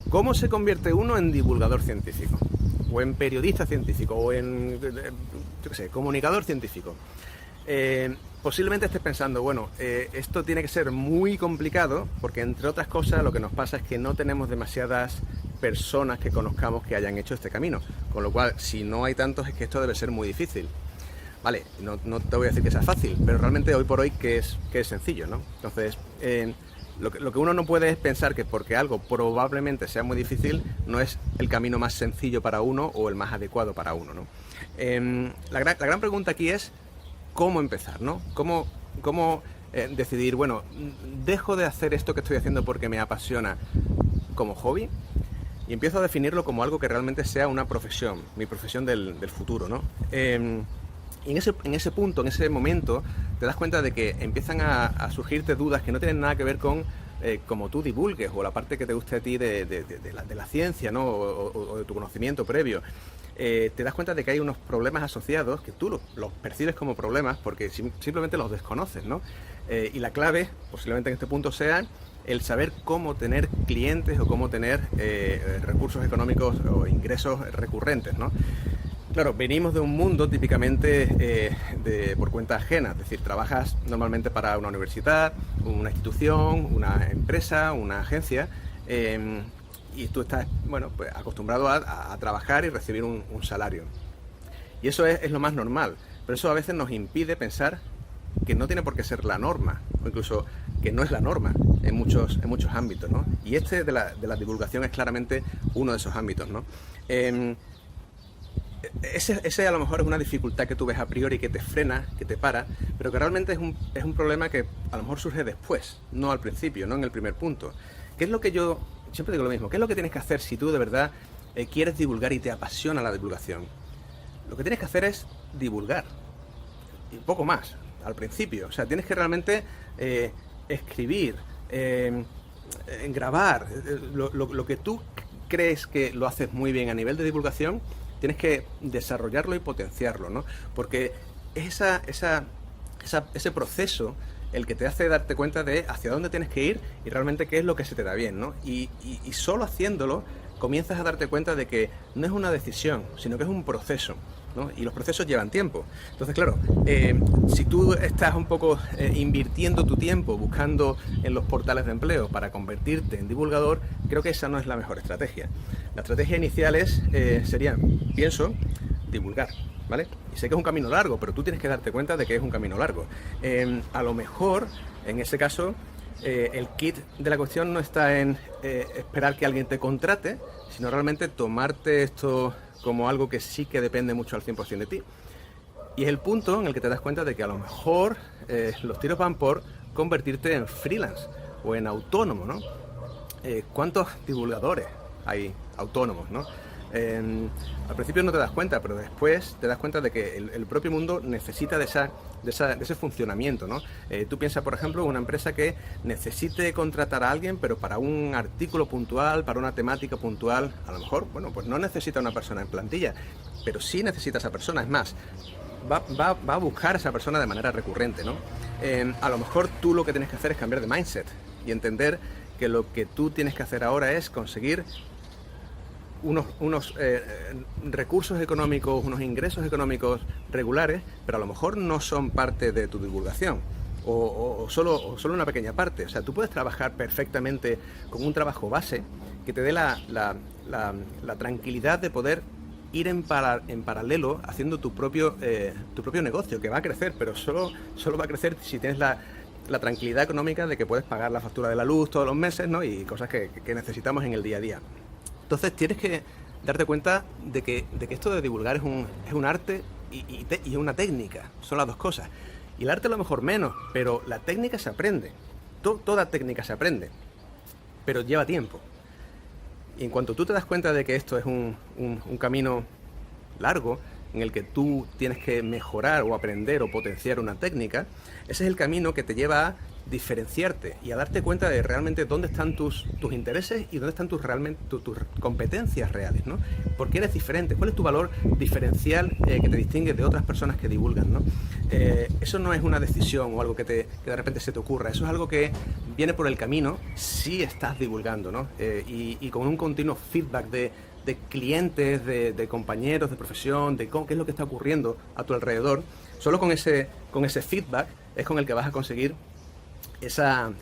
¿Cómo se convierte uno en divulgador científico? O en periodista científico, o en, yo qué sé, comunicador científico. Posiblemente estés pensando, bueno, esto tiene que ser muy complicado, porque entre otras cosas lo que nos pasa es que no tenemos demasiadas personas que conozcamos que hayan hecho este camino. Con lo cual, si no hay tantos, es que esto debe ser muy difícil. Vale, no te voy a decir que sea fácil, pero realmente hoy por hoy que es sencillo, ¿no? Entonces, lo que uno no puede es pensar que porque algo probablemente sea muy difícil, no es el camino más sencillo para uno o el más adecuado para uno, ¿no? La gran pregunta aquí es cómo empezar, ¿no? Cómo decidir, bueno, dejo de hacer esto que estoy haciendo porque me apasiona como hobby y empiezo a definirlo como algo que realmente sea una profesión, mi profesión del futuro, ¿no? Y en ese punto, en ese momento, te das cuenta de que empiezan a surgirte dudas que no tienen nada que ver con cómo tú divulgues o la parte que te guste a ti de la ciencia, ¿no? O de tu conocimiento previo. Te das cuenta de que hay unos problemas asociados que tú los percibes como problemas porque simplemente los desconoces, ¿no? Y la clave, posiblemente en este punto, sea el saber cómo tener clientes o cómo tener recursos económicos o ingresos recurrentes, ¿no? Claro, venimos de un mundo típicamente por cuenta ajena, es decir, trabajas normalmente para una universidad, una institución, una empresa, una agencia, y tú estás, bueno, pues acostumbrado a trabajar y recibir un salario. Y eso es lo más normal, pero eso a veces nos impide pensar que no tiene por qué ser la norma, o incluso que no es la norma en muchos ámbitos, ¿no? Y este de la divulgación es claramente uno de esos ámbitos, ¿no? Ese a lo mejor es una dificultad que tú ves a priori, que te frena, que te para, pero que realmente es un problema que a lo mejor surge después, no al principio, no en el primer punto. ¿Qué es lo que yo siempre digo lo mismo? ¿Qué es lo que tienes que hacer si tú de verdad quieres divulgar y te apasiona la divulgación? Lo que tienes que hacer es divulgar, y poco más, al principio. O sea, tienes que realmente escribir, grabar, lo que tú crees que lo haces muy bien a nivel de divulgación. Tienes que desarrollarlo y potenciarlo, ¿no? Porque es ese proceso el que te hace darte cuenta de hacia dónde tienes que ir y realmente qué es lo que se te da bien, ¿no? Y solo haciéndolo comienzas a darte cuenta de que no es una decisión, sino que es un proceso, ¿no? Y los procesos llevan tiempo. Entonces, claro, si tú estás un poco invirtiendo tu tiempo buscando en los portales de empleo para convertirte en divulgador, creo que esa no es la mejor estrategia. La estrategia inicial sería, pienso, divulgar, ¿vale? Y sé que es un camino largo, pero tú tienes que darte cuenta de que es un camino largo. A lo mejor, en ese caso, el kit de la cuestión no está en esperar que alguien te contrate, sino realmente tomarte esto como algo que sí que depende mucho al 100% de ti. Y es el punto en el que te das cuenta de que a lo mejor los tiros van por convertirte en freelance o en autónomo, ¿no? ¿Cuántos divulgadores hay autónomos, ¿no? Al principio no te das cuenta, pero después te das cuenta de que el propio mundo necesita de ese funcionamiento, ¿no? Tú piensas, por ejemplo, una empresa que necesite contratar a alguien, pero para un artículo puntual, para una temática puntual, a lo mejor, bueno, pues no necesita una persona en plantilla, pero sí necesita a esa persona. Es más, va a buscar a esa persona de manera recurrente, ¿no? A lo mejor tú lo que tienes que hacer es cambiar de mindset y entender que lo que tú tienes que hacer ahora es conseguir unos recursos económicos, unos ingresos económicos regulares, pero a lo mejor no son parte de tu divulgación o solo una pequeña parte. O sea, tú puedes trabajar perfectamente con un trabajo base que te dé la tranquilidad de poder ir en paralelo haciendo tu propio negocio, que va a crecer, pero solo va a crecer si tienes la tranquilidad económica de que puedes pagar la factura de la luz todos los meses, ¿no? Y cosas que necesitamos en el día a día. Entonces tienes que darte cuenta de que esto de divulgar es un arte y una técnica, son las dos cosas. Y el arte a lo mejor menos, pero la técnica se aprende. Toda técnica se aprende, pero lleva tiempo. Y en cuanto tú te das cuenta de que esto es un camino largo, en el que tú tienes que mejorar o aprender o potenciar una técnica, ese es el camino que te lleva a diferenciarte y a darte cuenta de realmente dónde están tus intereses y dónde están tus competencias reales, ¿no? ¿Por qué eres diferente? ¿Cuál es tu valor diferencial que te distingue de otras personas que divulgan, ¿no? Eso no es una decisión o algo que de repente se te ocurra, eso es algo que viene por el camino si estás divulgando, ¿no? Y con un continuo feedback de clientes, de compañeros de profesión, de qué es lo que está ocurriendo a tu alrededor. Solo con ese feedback es con el que vas a conseguir esa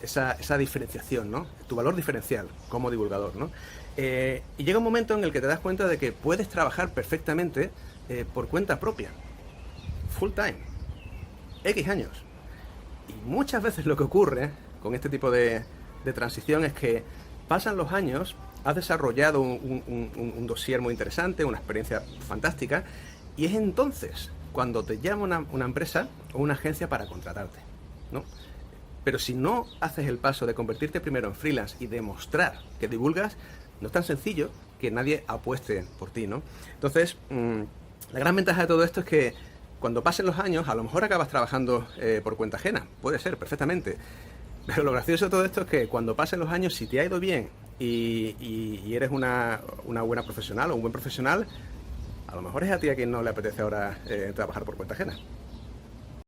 diferenciación, ¿no? Tu valor diferencial como divulgador, ¿no? Y llega un momento en el que te das cuenta de que puedes trabajar perfectamente por cuenta propia, full time, X años. Y muchas veces lo que ocurre con este tipo de transición es que pasan los años, has desarrollado un dossier muy interesante, una experiencia fantástica, y es entonces cuando te llama una empresa o una agencia para contratarte, ¿no? Pero si no haces el paso de convertirte primero en freelance y demostrar que divulgas, no es tan sencillo que nadie apueste por ti, ¿no? Entonces, la gran ventaja de todo esto es que cuando pasen los años, a lo mejor acabas trabajando por cuenta ajena, puede ser, perfectamente. Pero lo gracioso de todo esto es que cuando pasen los años, si te ha ido bien y eres una buena profesional o un buen profesional, a lo mejor es a ti a quien no le apetece ahora trabajar por cuenta ajena.